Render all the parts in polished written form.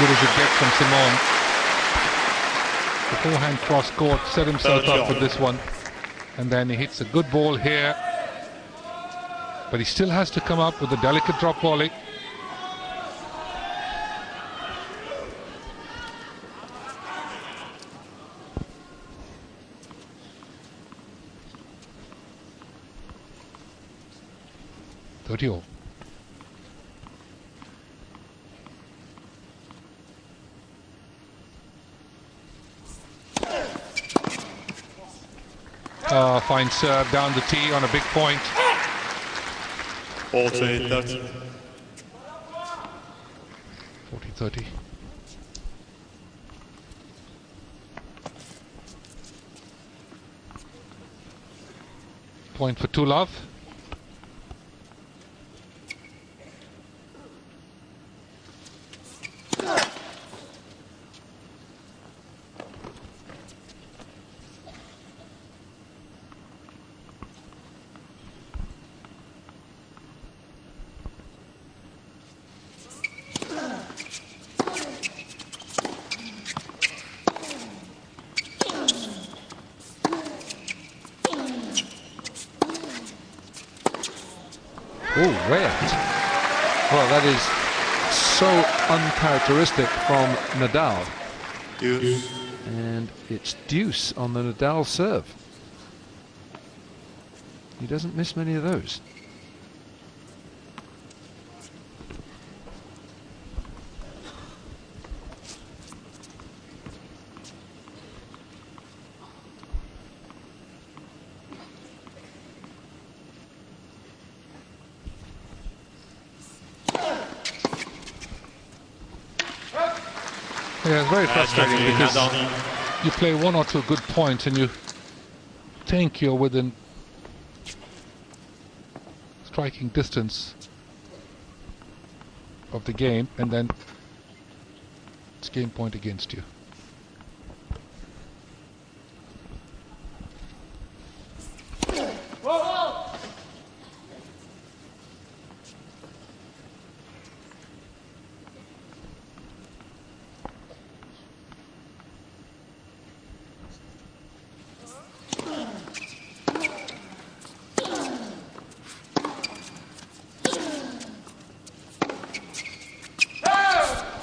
good as it gets from Simon. The forehand cross court, set himself up with this one. And then he hits a good ball here. But he still has to come up with a delicate drop volley. Fine serve down the tee on a big point. 40-30. 40-30. Point for two love. Oh, way out. Well, that is so uncharacteristic from Nadal. Deuce. And it's deuce on the Nadal serve. He doesn't miss many of those. Yeah, it's very frustrating because you play one or two good points and you think you're within striking distance of the game, and then it's game point against you.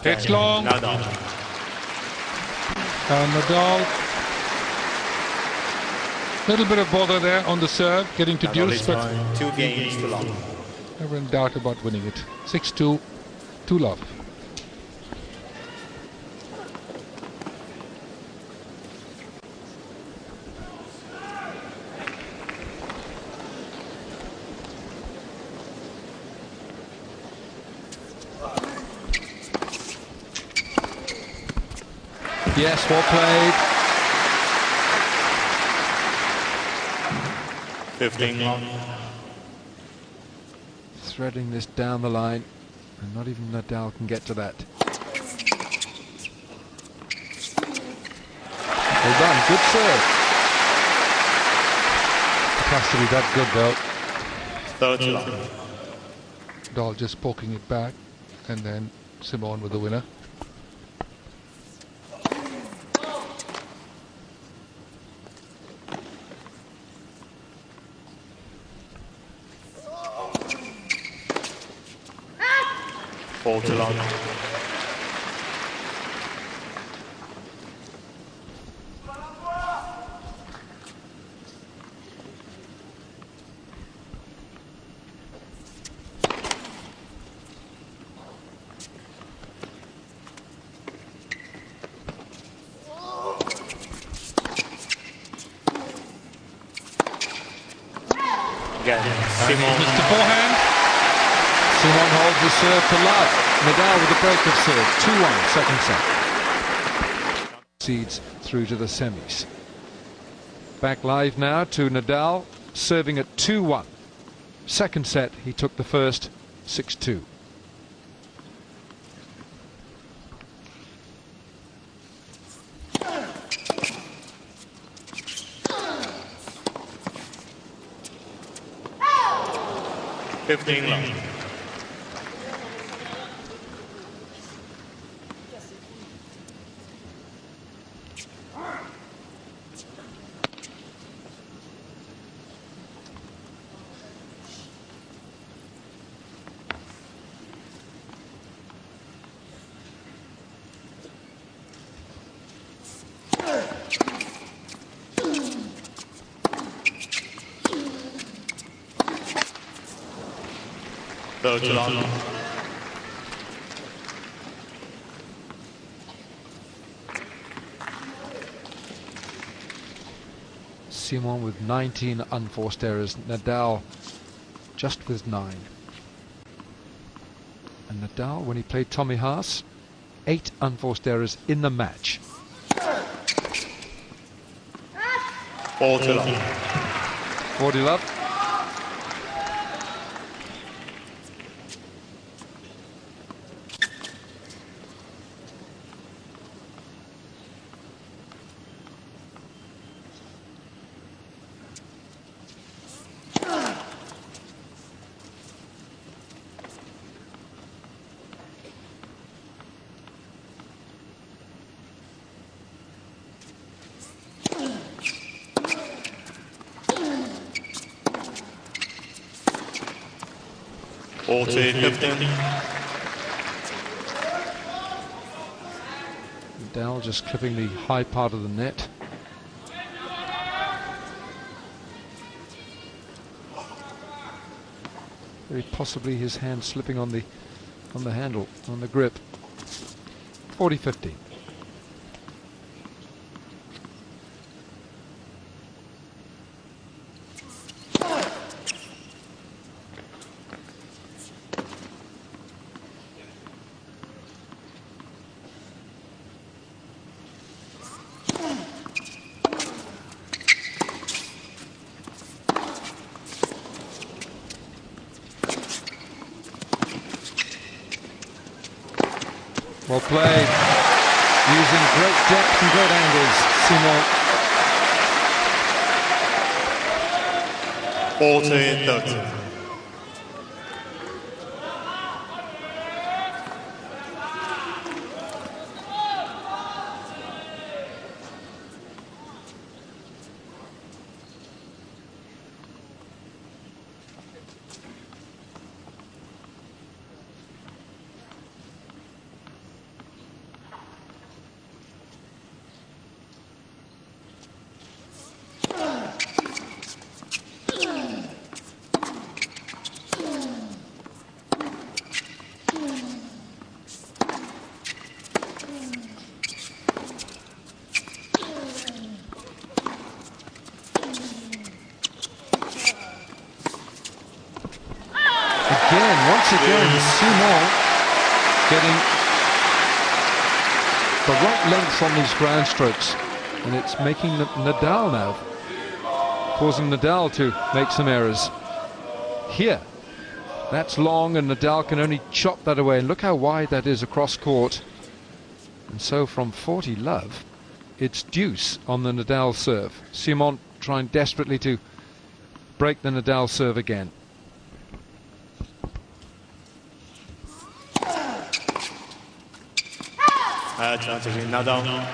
It's long. Nadal. And Nadal, little bit of bother there on the serve, getting to deuce, but 2 games to love. never in doubt about winning it. 6-2, 2 love. Yes, well played. 15 long. Threading this down the line, and not even Nadal can get to that. Well done, good serve. It has to be that good though. 30 long. Nadal just poking it back, and then Simon with the winner. Too long. Again, Simon. Mr. Forehand. Simon holds the serve to love. Nadal with a break of serve. 2-1, second set. Proceeds through to the semis. Back live now to Nadal, serving at 2-1. Second set, he took the first, 6-2. Long. Third to long. Simon with 19 unforced errors. Nadal just with 9. And Nadal, when he played Tommy Haas, 8 unforced errors in the match. 4 to long. 40 love. Nadal just clipping the high part of the net. Very possibly his hand slipping on the handle, on the grip. 40-15. Well played, using great depth and great angles, Simon. 40-30. Once again, Simon getting the right length on these ground strokes, and it's making Nadal now, causing Nadal to make some errors. Here, that's long, and Nadal can only chop that away, and look how wide that is across court. And so from 40 love, it's deuce on the Nadal serve. Simon trying desperately to break the Nadal serve again. Advantage in Nadal.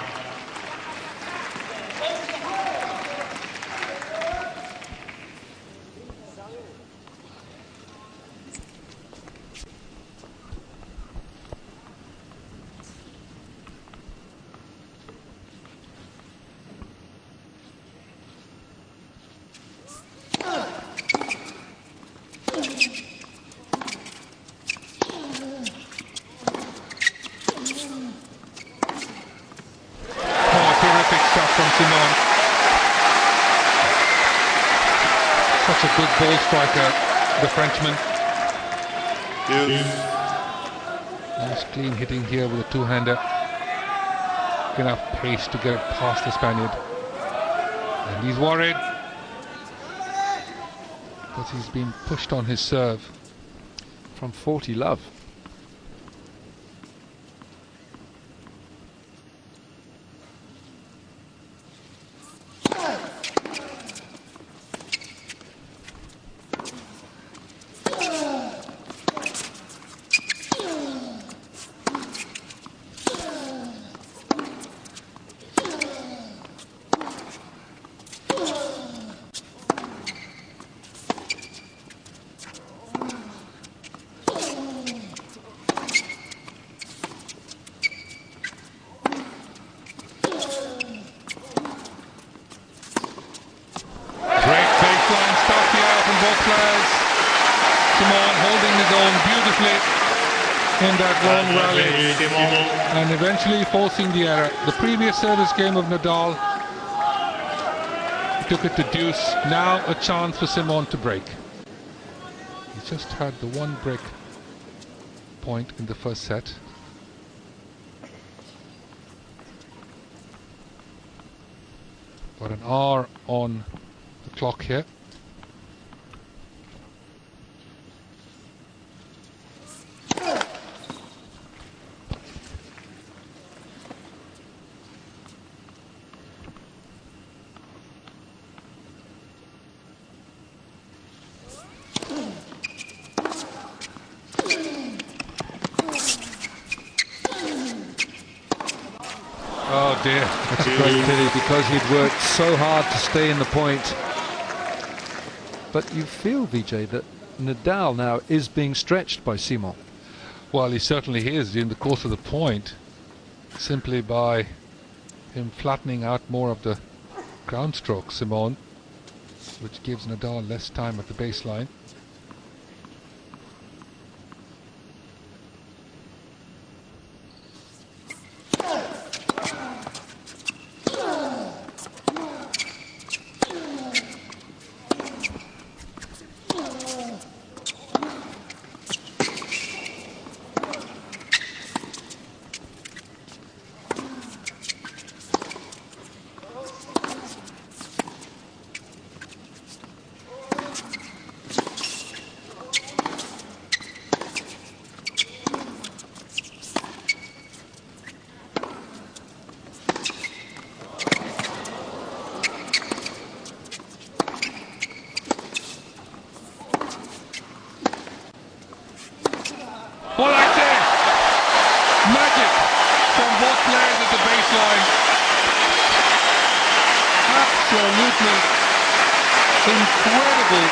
Such a good ball striker, the Frenchman. Nice clean hitting here with a two-hander. Enough pace to get it past the Spaniard. And he's worried because he's been pushed on his serve. From 40 love. in that long rally and eventually forcing the error. The previous service game of Nadal took it to deuce. Now a chance for Simon to break. He just had the one break point in the first set. Got an hour on the clock here. Oh dear. That's a great pity because he'd worked so hard to stay in the point. But you feel, Vijay, that Nadal now is being stretched by Simon. Well, he certainly is in the course of the point, simply by him flattening out more of the ground stroke, Simon, which gives Nadal less time at the baseline. Well, that's it! Magic from both players at the baseline. Absolutely incredible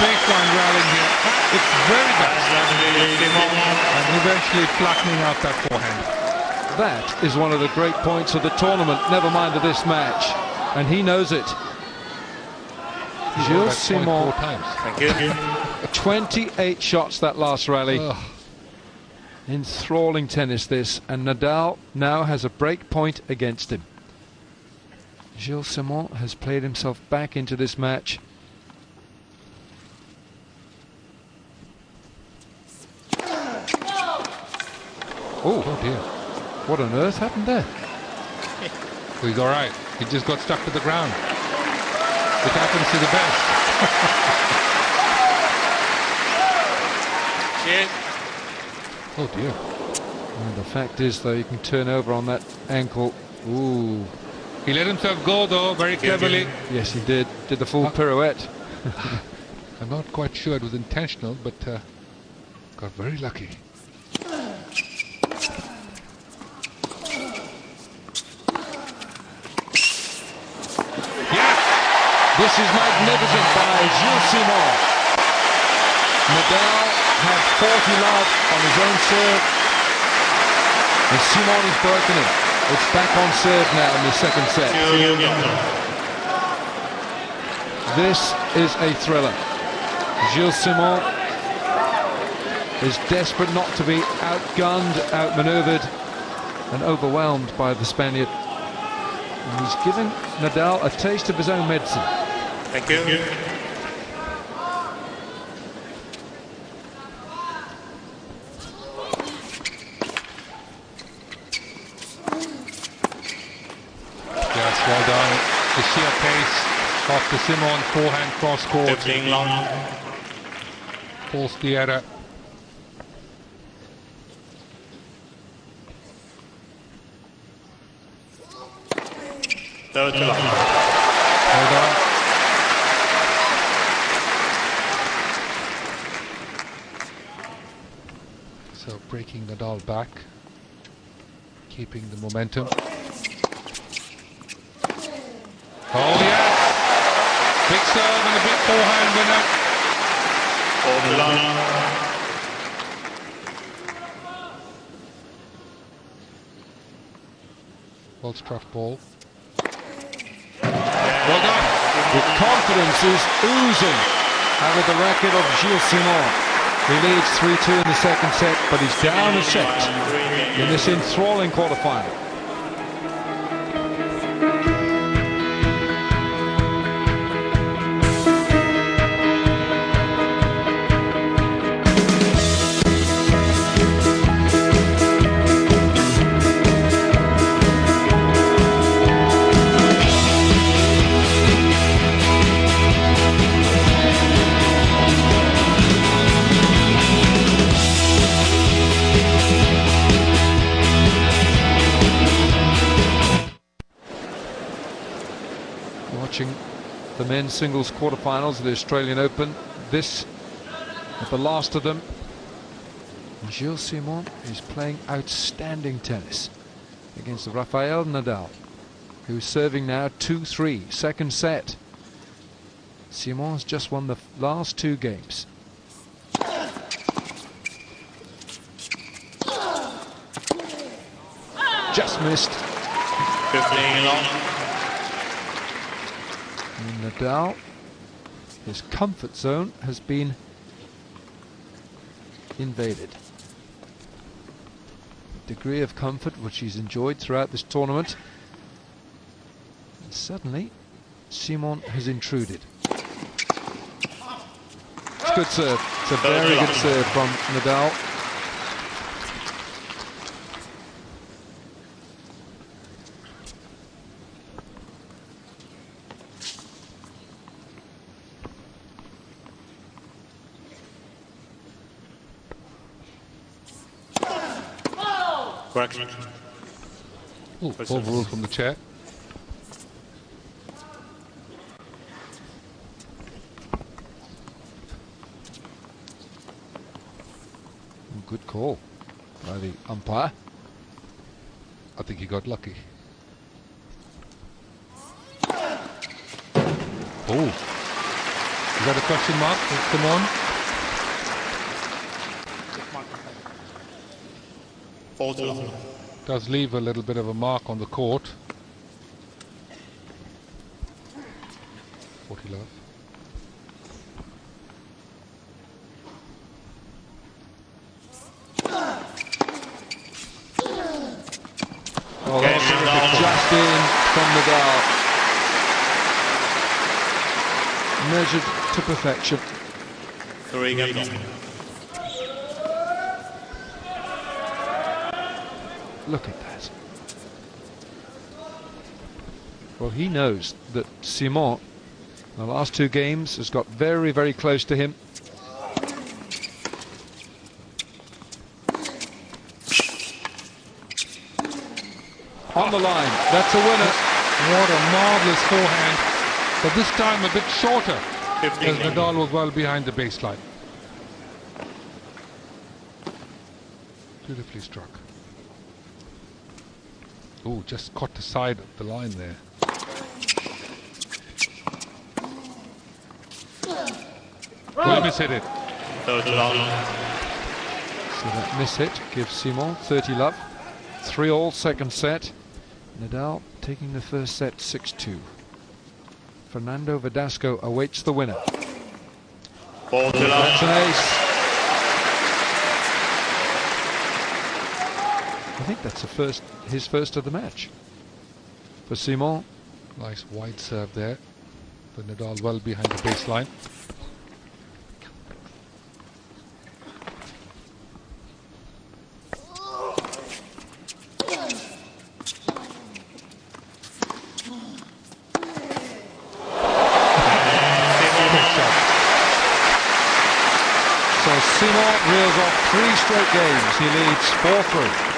baseline rallying here. It's very best. And eventually flattening out that forehand. That is one of the great points of the tournament, never mind of this match. And he knows it. Gilles Simon. Thank you. 28 shots that last rally. Enthralling tennis this, and Nadal now has a break point against him. Gilles Simon has played himself back into this match. Oh dear, what on earth happened there? Well, he's alright, he just got stuck to the ground. It happens to the best. Oh dear. And the fact is, though, you can turn over on that ankle. Ooh. He let himself go, though, very cleverly. Yes, he did. Did the full pirouette. I'm not quite sure it was intentional, but got very lucky. Yes! This is magnificent by Gilles Simon. Nadal had 40 love on his own serve, and Simon has broken it. It's back on serve now in the second set. This is a thriller. Gilles Simon is desperate not to be outgunned, outmaneuvered, and overwhelmed by the Spaniard. And he's giving Nadal a taste of his own medicine. Thank you. Well done. The sheer pace of the Simon forehand cross court. 15 long. Forced the error. Third to long. Well done. So breaking Nadal back, keeping the momentum. Oh yes! Big serve and a big forehand winner. Fourth to long. Well struck ball. Well done. The confidence is oozing out of the racket of Gilles Simon. He leads 3-2 in the second set, but he's down a set in this enthralling quarterfinal. Watching the men's singles quarterfinals of the Australian Open, this at the last of them, Gilles Simon is playing outstanding tennis against Rafael Nadal, who's serving now 2-3, second set. Simon's just won the last two games. Just missed. 15 long. And Nadal, his comfort zone has been invaded. The degree of comfort which he's enjoyed throughout this tournament. And suddenly, Simon has intruded. It's a good serve. It's a very good serve from Nadal. Correction. Overruled from the chair. Good call by the umpire. I think he got lucky. Oh, is that a question mark? Come on. Does leave a little bit of a mark on the court. 40 love. Oh, that's just in from Nadal. Measured to perfection. 3 games. Look at that. Well, he knows that Simon, in the last two games, has got very, very close to him. On the line, that's a winner. What a marvellous forehand, but this time a bit shorter, as Nadal was well behind the baseline. Beautifully struck. Oh, just caught the side of the line there. Will miss hit it. So that miss hit gives Simon 30 love. 3-all second set. Nadal taking the first set 6-2. Fernando Verdasco awaits the winner. That's an ace. I think that's his first of the match. For Simon. Nice wide serve there. But Nadal well behind the baseline. So Simon reels off 3 straight games. He leads 4-3.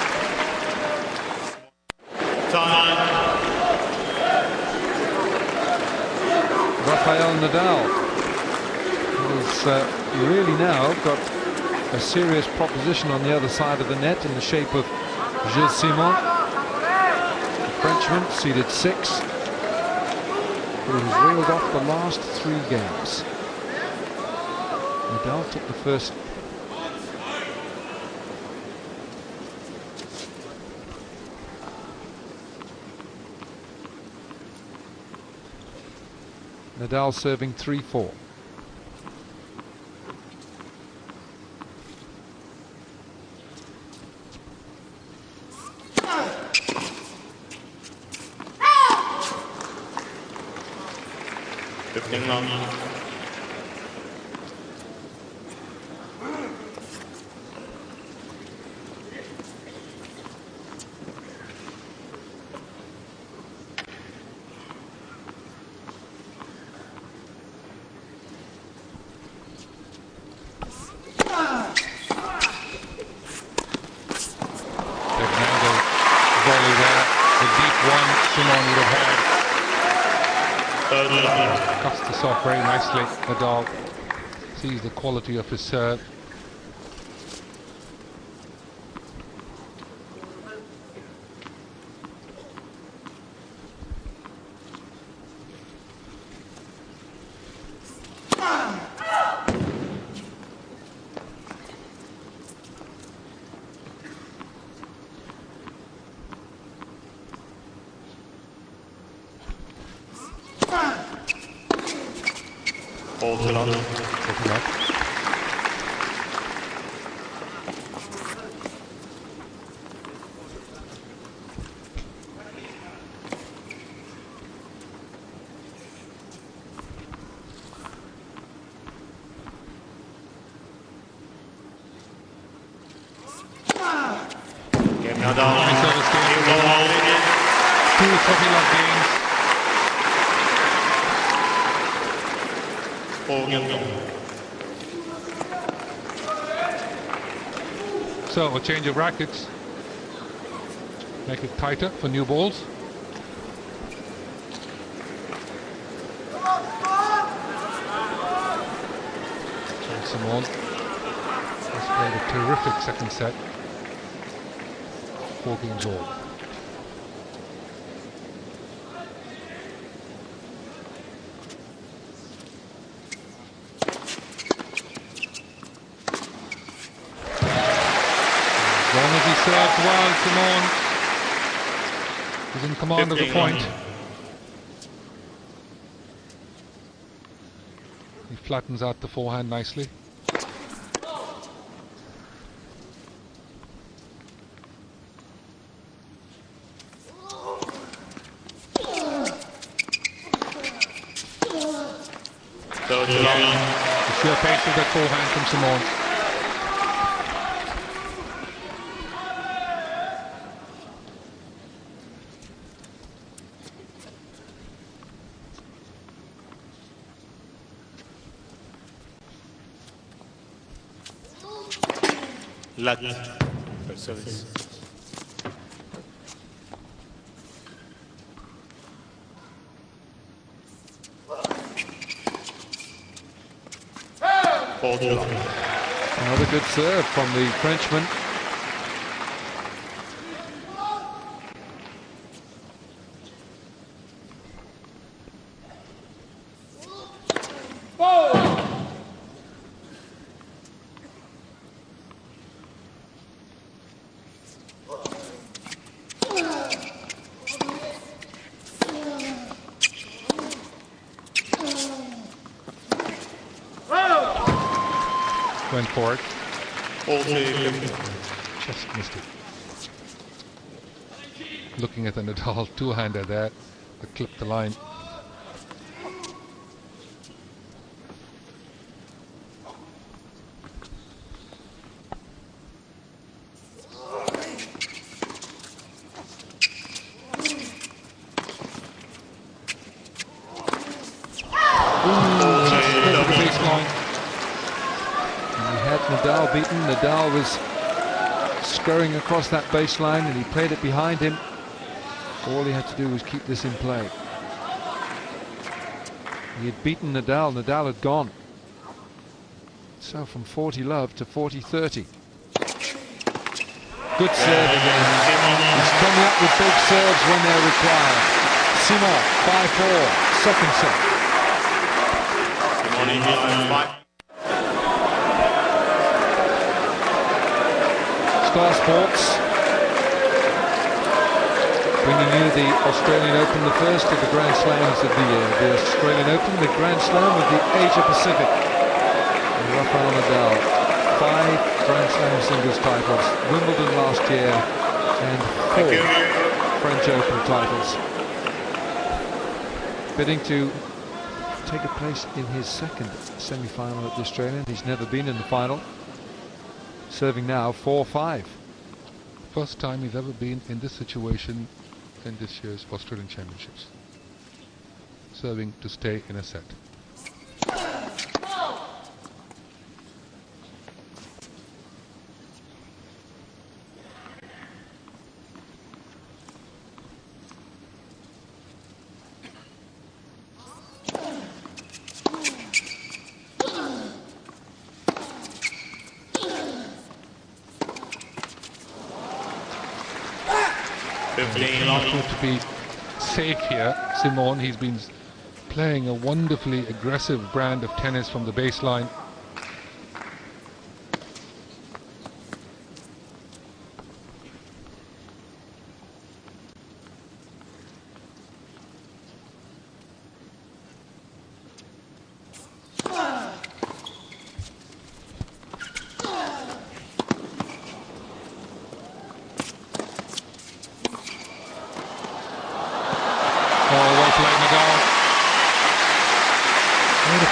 Rafael Nadal has really now got a serious proposition on the other side of the net in the shape of Gilles Simon, the Frenchman, seeded 6, who has reeled off the last 3 games. Nadal took the first. Nadal serving 3-4. 10 long. Volley there, the deep one Simon would have had. Cuts this off very nicely. Nadal sees the quality of his serve. Ball to long. Game now down. Nice service game. Two floppy love games. So a change of rackets, make it tighter for new balls. Simon has played a terrific second set. 4 games all. As long as he serves well, Simon is in command of the point. He flattens out the forehand nicely. So the sheer pace of that forehand from Simon. Luck for service. Ball to long. Another good serve from the Frenchman. Went for it. Just missed it. Looking at the Nadal two-hander there that clipped the line. Nadal beaten. Nadal was scurrying across that baseline and he played it behind him. All he had to do was keep this in play. He had beaten Nadal. Nadal had gone. So from 40-love to 40-30. Good serve again. He's coming up with big serves when they're required. Simon, 5-4, second set. Star Sports bringing you the Australian Open, the first of the Grand Slams of the year. The Australian Open, the Grand Slam of the Asia Pacific. And Rafael Nadal, 5 Grand Slam singles titles, Wimbledon last year, and 4 French Open titles. Bidding to taken place in his second semi-final at the Australian. He's never been in the final. Serving now 4-5. First time he's ever been in this situation in this year's Australian Championships. Serving to stay in a set. 15 Not good to be safe here. Simon, he's been playing a wonderfully aggressive brand of tennis from the baseline.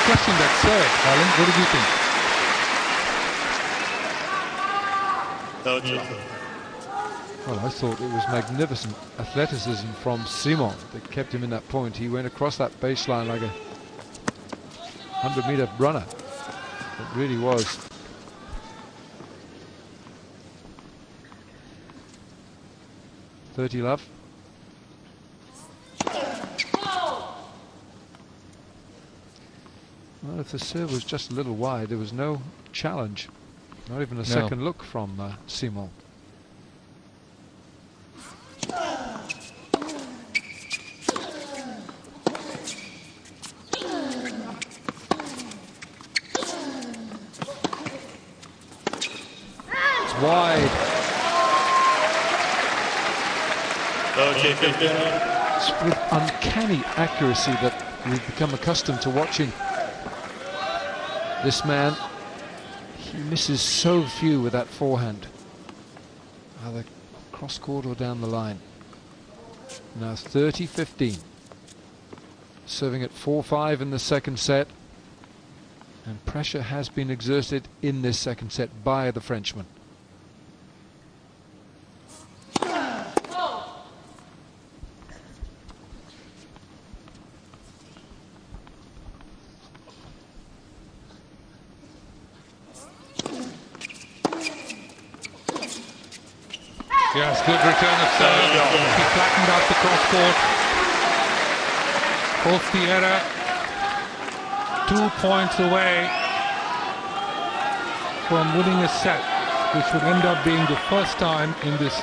Question that serve, Alan. What did you think? Well, I thought it was magnificent athleticism from Simon that kept him in that point. He went across that baseline like a 100-meter runner. It really was. .30 love. Well, if the serve was just a little wide, there was no challenge. Not even a second look from Simon. It's wide. It's with uncanny accuracy that we've become accustomed to watching. This man, he misses so few with that forehand, either cross-court or down the line. Now 30-15. Serving at 4-5 in the second set. And pressure has been exerted in this second set by the Frenchman. Yes, good return of serve. He flattened out the cross-court. Off the error. 2 points away from winning a set, which would end up being the first time in this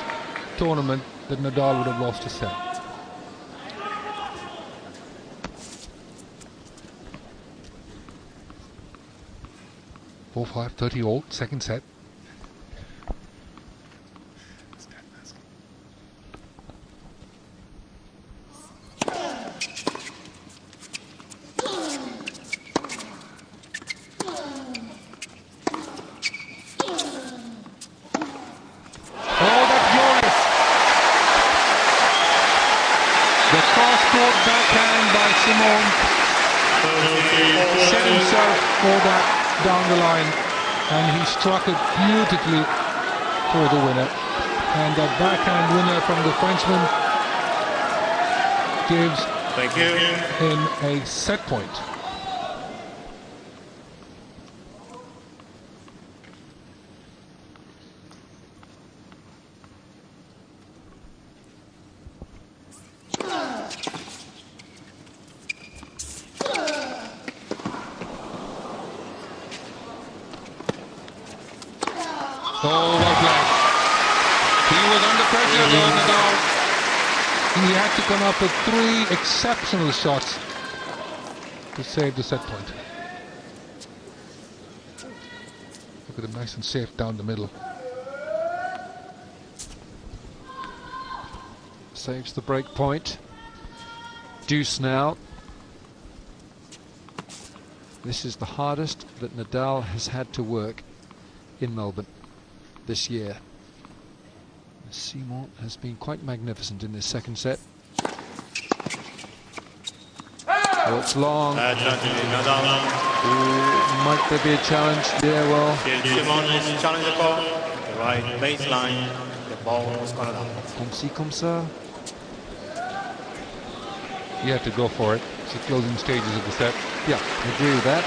tournament that Nadal would have lost a set. Four, 5, 30 all, second set. Set himself for that down the line, and he struck it beautifully for the winner. And that backhand winner from the Frenchman gives him a set point. Oh, well played. He was under pressure though, Nadal. He had to come up with 3 exceptional shots to save the set point. Look at him, nice and safe down the middle. Saves the break point. Deuce now. This is the hardest that Nadal has had to work in Melbourne this year. Simon has been quite magnificent in this second set. Oh, it's long. Advantage Nadal. Ooh, might there be a challenge? Yeah, well. Simon is challenge the ball. The right baseline. The ball was gone down. Comme ça. You have to go for it. It's the closing stages of the set. Yeah, I agree with that.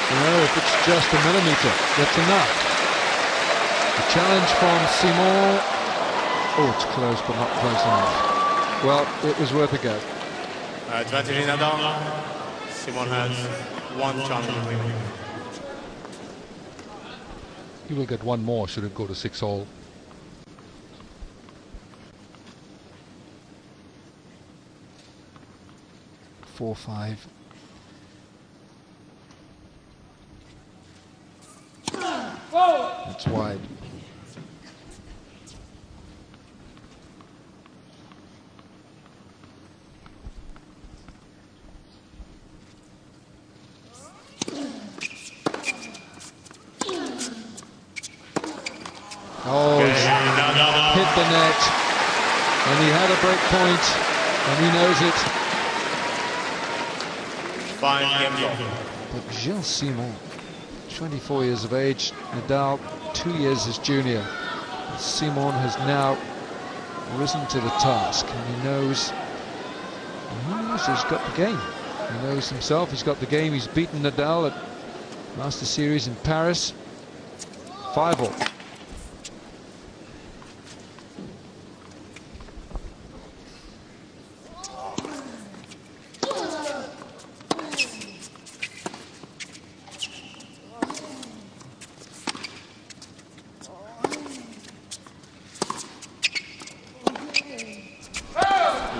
You know, if it's just a millimetre, that's enough. The challenge from Simon. Oh, it's close, but not close enough. Well, it was worth a go. Advantage Nadal. Simon has one challenge remaining. He will get one more should it go to 6-all. Four, five. It's wide. Oh, he's hit the net, and he had a break point, and he knows it. Fine game ball. But Gilles Simon, 24 years of age, Nadal 2 years his junior. Simon has now risen to the task, and he knows he's got the game. He knows himself, he's got the game. He's beaten Nadal at Master Series in Paris, 5-all.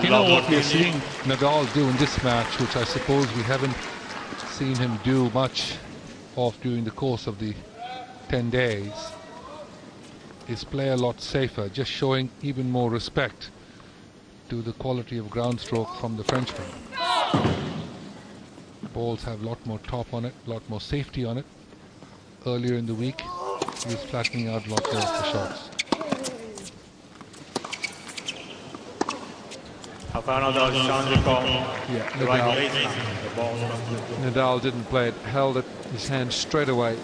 You know what we're seeing Nadal do in this match, which I suppose we haven't seen him do much of during the course of the 10 days, is play a lot safer, just showing even more respect to the quality of ground stroke from the Frenchman. Balls have a lot more top on it, a lot more safety on it. Earlier in the week, he was flattening out a lot more of the shots. Yeah, Nadal didn't play it, held it, his hand straight away. You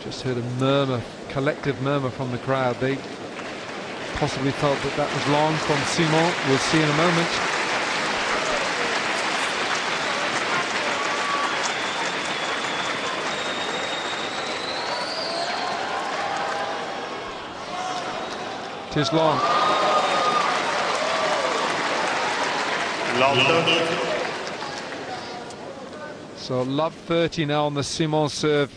just heard a murmur, collective murmur from the crowd. They possibly felt that that was long from Simon. We'll see in a moment. Tis long. So love 30 now on the Simon serve.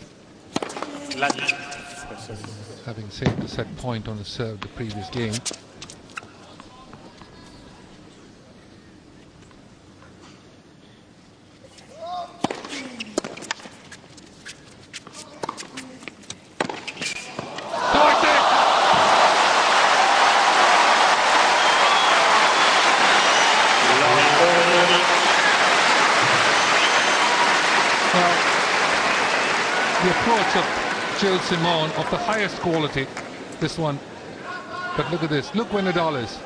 Having saved the set point on the serve the previous game. The approach of Gilles Simon of the highest quality, this one. But look at this, look where Nadal is.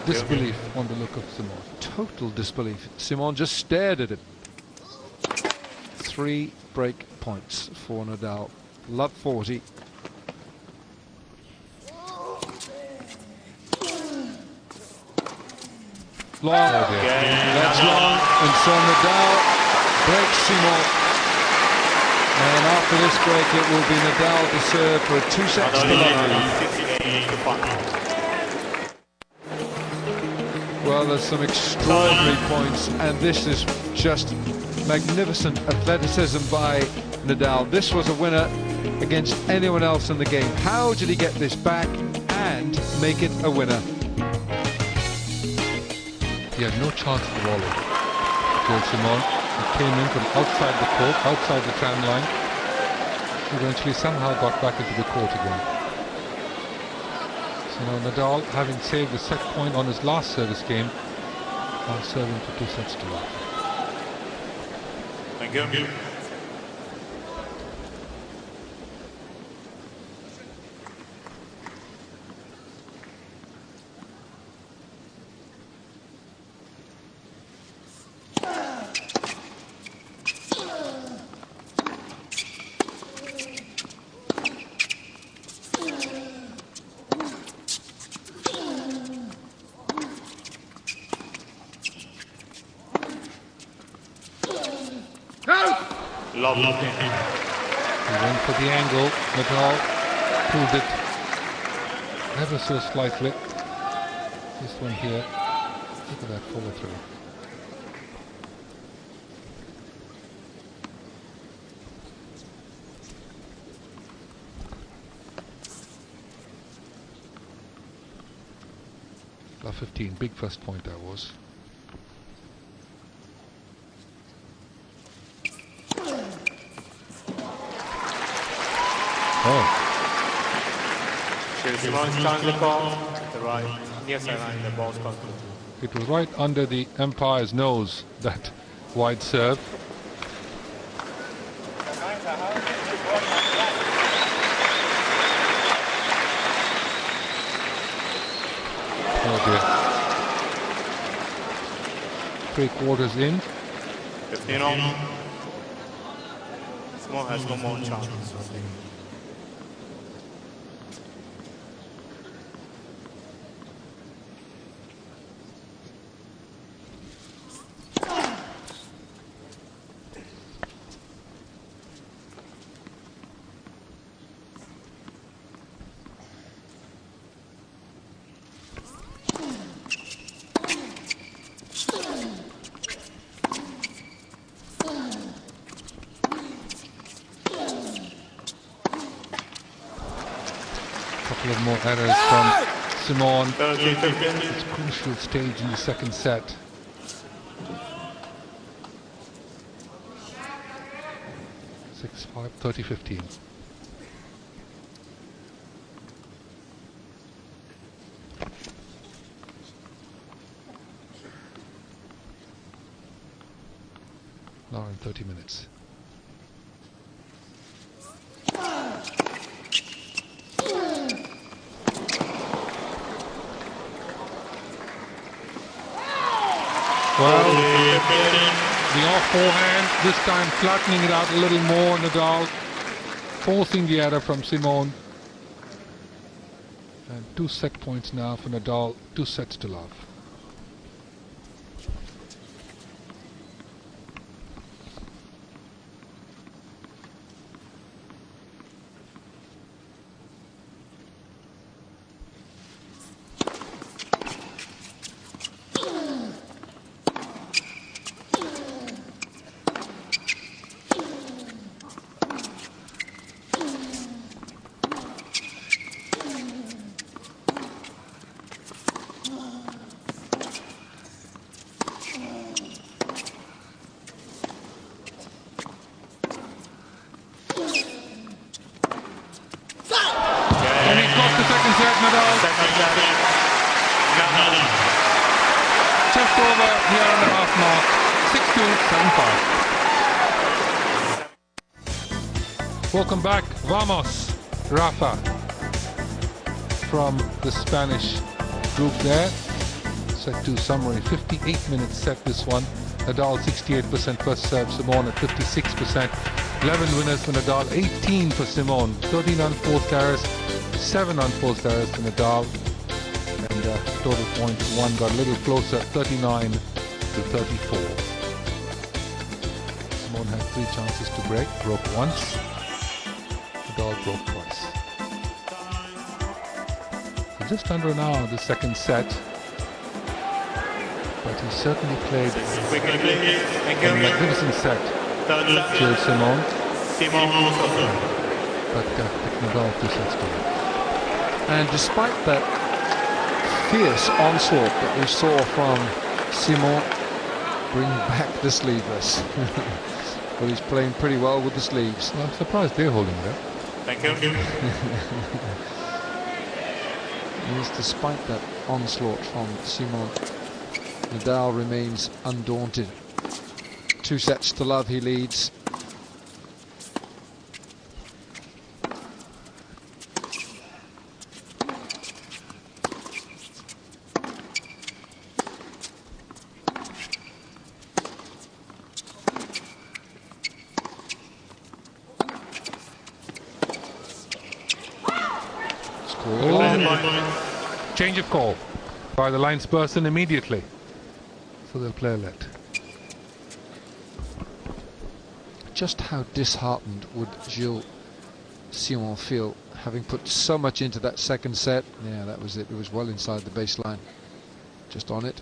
Disbelief on the look of Simon. Total disbelief. Simon just stared at him. 3 break points for Nadal. Love 40. Long. That's long. And so Nadal breaks Simon. And after this break, it will be Nadal to serve for a 2-set lead. Well, there's some extraordinary points, and this is just magnificent athleticism by Nadal. This was a winner against anyone else in the game. How did he get this back and make it a winner? He had no chance at the volley. Gilles Simon, he came in from outside the court, outside the tram line. Eventually somehow got back into the court again. So now Nadal, having saved the set point on his last service game, now serving for 2 sets to love. Thank you. Love. He went for the angle. Nadal pulled it ever so slightly. This one here. Look at that follow through. Love 15, big first point that was. Oh. Simon's challenge the call. The right near sideline, the ball's concluded. It was right under the umpire's nose, that wide serve. Oh dear. 3/4 in. 15 on. Simon has no more chance. Couple of more errors from Simon. It's a crucial stage in the second set. Six, 5, 30, 15. Now in 30 minutes. Well, the off forehand, this time flattening it out a little more, Nadal forcing the error from Simon. And 2 set points now for Nadal, 2 sets to love. Just over the hour and a half mark. 6-2, 7-5. Welcome back, vamos, Rafa, from the Spanish group there. Set 2 summary, 58-minute set this one. Nadal 68% first serve, Simon at 56%. 11 winners for Nadal, 18 for Simon. 13 unforced errors, 7 unforced errors for Nadal. And total points, one got a little closer, 39 to 34. Simon had 3 chances to break, broke once. Nadal broke twice. So just under an hour the second set. But he certainly played a magnificent set to Simon. But picked Nadal 2 sets to him. And despite that fierce onslaught that we saw from Simon, bring back the sleeveless. But he's playing pretty well with the sleeves. Well, I'm surprised they're holding that. Thank you. Yes, despite that onslaught from Simon, Nadal remains undaunted. 2 sets to love, he leads. Change of call by the linesperson immediately. So they'll play a let. just how disheartened would Gilles Simon feel, having put so much into that second set. Yeah, that was it. It was well inside the baseline, just on it.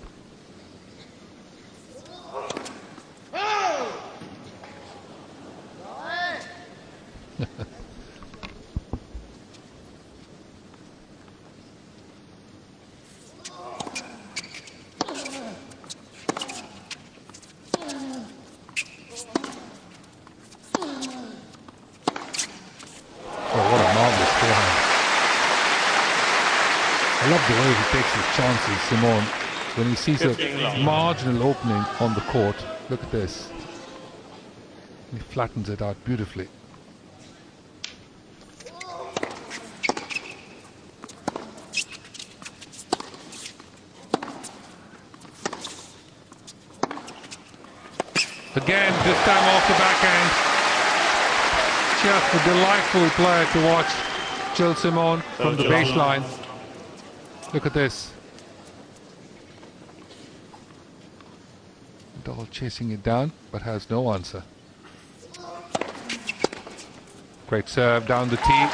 I love the way he takes his chances, Simon, when he sees a marginal opening on the court. Look at this. He flattens it out beautifully. Again, this time off the backhand. Just a delightful player to watch, Gilles Simon, from the baseline. Look at this. Nadal chasing it down, but has no answer. Great serve down the tee.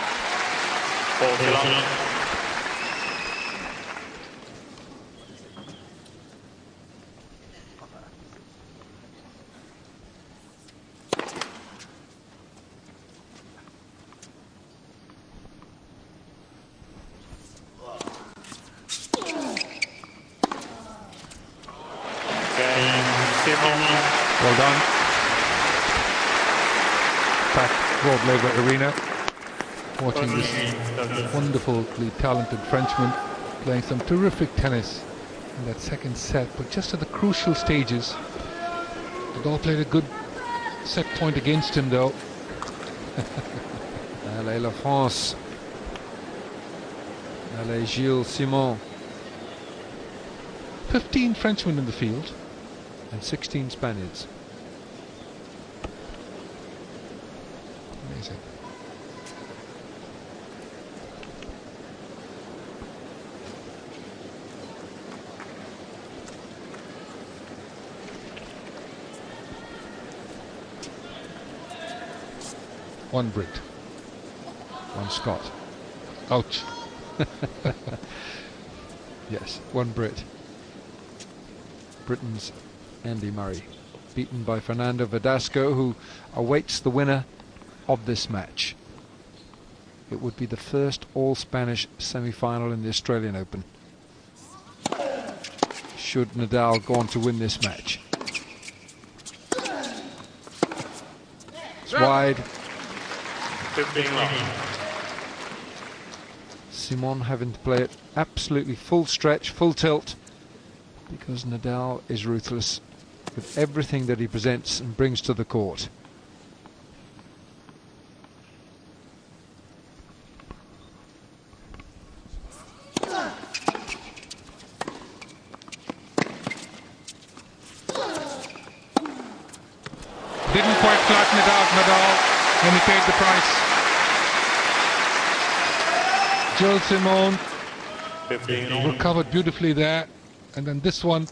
Well done. Back Broad Laver Arena, watching this wonderfully talented Frenchman playing some terrific tennis in that second set, but just at the crucial stages. Nadal played a good set point against him though. Allez la France. Allez Gilles Simon. 15 Frenchmen in the field. And 16 Spaniards. Amazing. One Brit. One Scot. Ouch. Yes, one Brit. Britain's Andy Murray, beaten by Fernando Verdasco, who awaits the winner of this match. It would be the first all-Spanish semi-final in the Australian Open, should Nadal go on to win this match. It's wide. Simon having to play it absolutely full stretch, full tilt, because Nadal is ruthless with everything that he presents and brings to the court. Didn't quite flatten it out, Nadal, and he paid the price. Gilles Simon recovered beautifully there, and then this one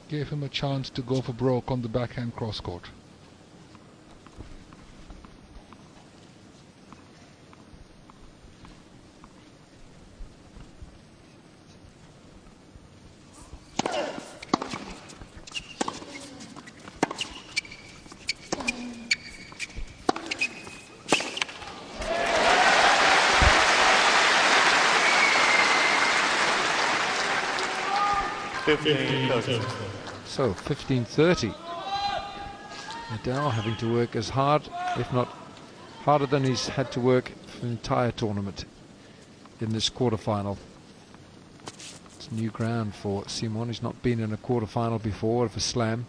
gave him a chance to go for broke on the backhand cross court. So 15-30. Nadal having to work as hard, if not harder than he's had to work for the entire tournament in this quarterfinal. It's new ground for Simon. He's not been in a quarterfinal before of a slam.